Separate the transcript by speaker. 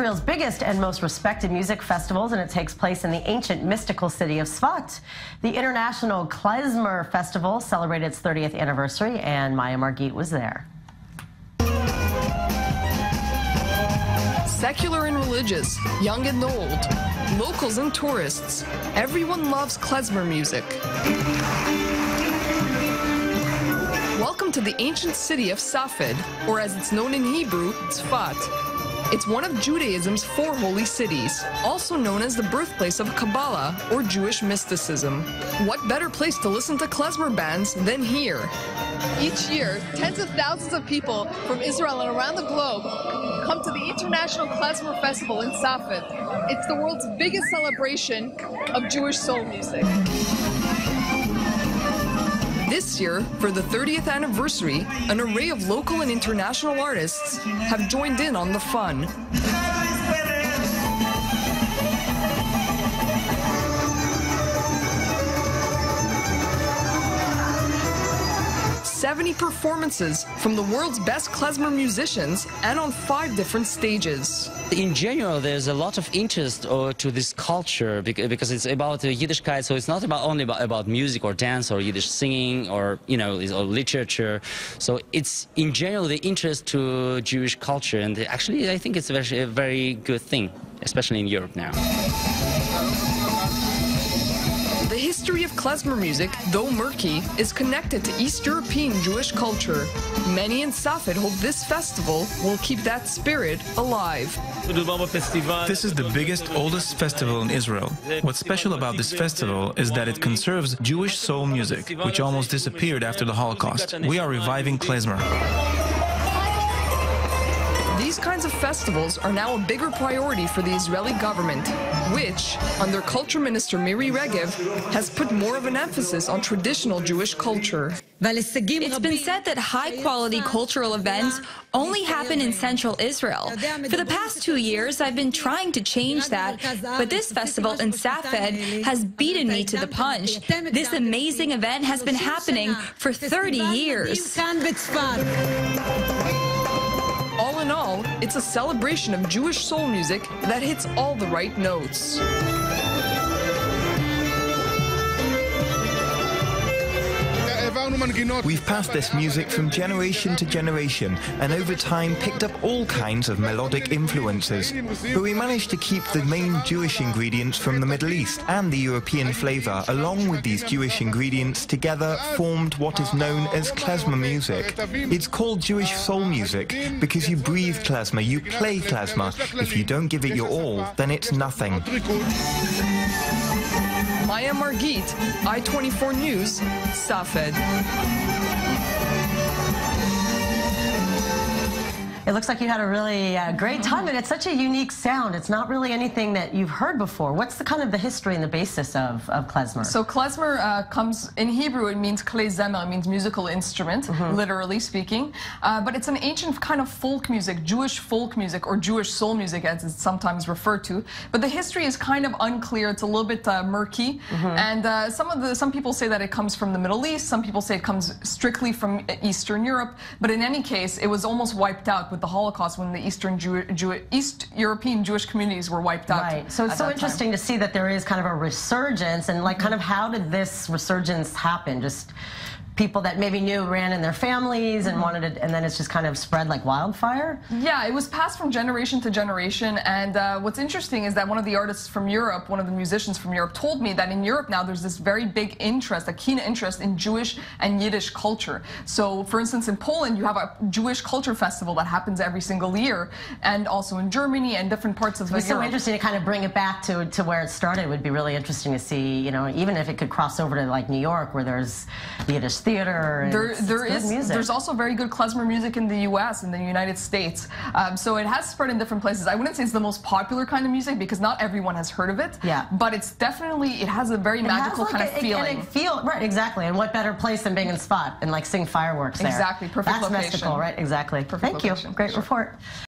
Speaker 1: Israel's biggest and most respected music festivals, and it takes place in the ancient mystical city of Sfat. The International Klezmer Festival celebrated its 30th anniversary, and Maya Margit was there.
Speaker 2: Secular and religious, young and old, locals and tourists, everyone loves klezmer music. Welcome to the ancient city of Safed, or as it's known in Hebrew, Tzfat. It's one of Judaism's 4 holy cities, also known as the birthplace of Kabbalah, or Jewish mysticism. What better place to listen to klezmer bands than here? Each year, tens of thousands of people from Israel and around the globe come to the International Klezmer Festival in Safed. It's the world's biggest celebration of Jewish soul music. This year, for the 30th anniversary, an array of local and international artists have joined in on the fun. 70 performances from the world's best klezmer musicians and on 5 different stages.
Speaker 3: In general, there's a lot of interest to this culture because it's about Yiddishkeit, so it's not only about music or dance or Yiddish singing or, you know, or literature. So it's in general the interest to Jewish culture, and actually I think it's a very good thing, especially in Europe now.
Speaker 2: The history of klezmer music, though murky, is connected to East European Jewish culture. Many in Safed hope this festival will keep that spirit alive.
Speaker 4: This is the biggest, oldest festival in Israel. What's special about this festival is that it conserves Jewish soul music, which almost disappeared after the Holocaust. We are reviving klezmer.
Speaker 2: These kinds of festivals are now a bigger priority for the Israeli government, which, under Culture Minister Miri Regev, has put more of an emphasis on traditional Jewish culture.
Speaker 5: It's been said that high-quality cultural events only happen in Central Israel. For the past 2 years, I've been trying to change that, but this festival in Safed has beaten me to the punch. This amazing event has been happening for 30 years.
Speaker 2: All in all, it's a celebration of Jewish soul music that hits all the right notes.
Speaker 6: We've passed this music from generation to generation and over time picked up all kinds of melodic influences. But we managed to keep the main Jewish ingredients from the Middle East and the European flavor along with these Jewish ingredients together formed what is known as klezmer music. It's called Jewish soul music because you breathe klezmer, you play klezmer. If you don't give it your all, then it's nothing.
Speaker 2: Maya Margit, I-24 News, Safed.
Speaker 1: It looks like you had a really great time, and it's such a unique sound. It's not really anything that you've heard before. What's the kind of the history and the basis of klezmer?
Speaker 2: So klezmer comes, in Hebrew, it means Klezmer, it means musical instrument, literally speaking. But it's an ancient kind of folk music, Jewish folk music, or Jewish soul music, as it's sometimes referred to. But the history is kind of unclear. It's a little bit murky. And some people say that it comes from the Middle East. Some people say it comes strictly from Eastern Europe. But in any case, it was almost wiped out with the Holocaust when the East European Jewish communities were wiped out.
Speaker 1: Right. So it's so interesting to see that there is kind of a resurgence, and like kind of how did this resurgence happen? Just people that maybe knew ran in their families and wanted it, and then it's just kind of spread like wildfire? Yeah,
Speaker 2: it was passed from generation to generation, and what's interesting is that one of the artists from Europe, one of the musicians from Europe, told me that in Europe now there's this very big interest, a keen interest in Jewish and Yiddish culture. So, for instance, in Poland you have a Jewish culture festival that happens every single year, and also in Germany and different parts of Europe.
Speaker 1: It's so interesting to kind of bring it back to where it started. It would be really interesting to see, you know, even if it could cross over to like New York where there's Yiddish theater.
Speaker 2: There's also very good klezmer music in the U.S. and the United States. So it has spread in different places. I wouldn't say it's the most popular kind of music because not everyone has heard of it.
Speaker 1: Yeah.
Speaker 2: But it's definitely, it has a very magical kind of feeling.
Speaker 1: Right, exactly. And what better place than being in Sfat and like seeing fireworks there?
Speaker 2: Exactly. Perfect location.
Speaker 1: That's mystical, right? Exactly.
Speaker 2: Perfect location.
Speaker 1: Thank you. Great report.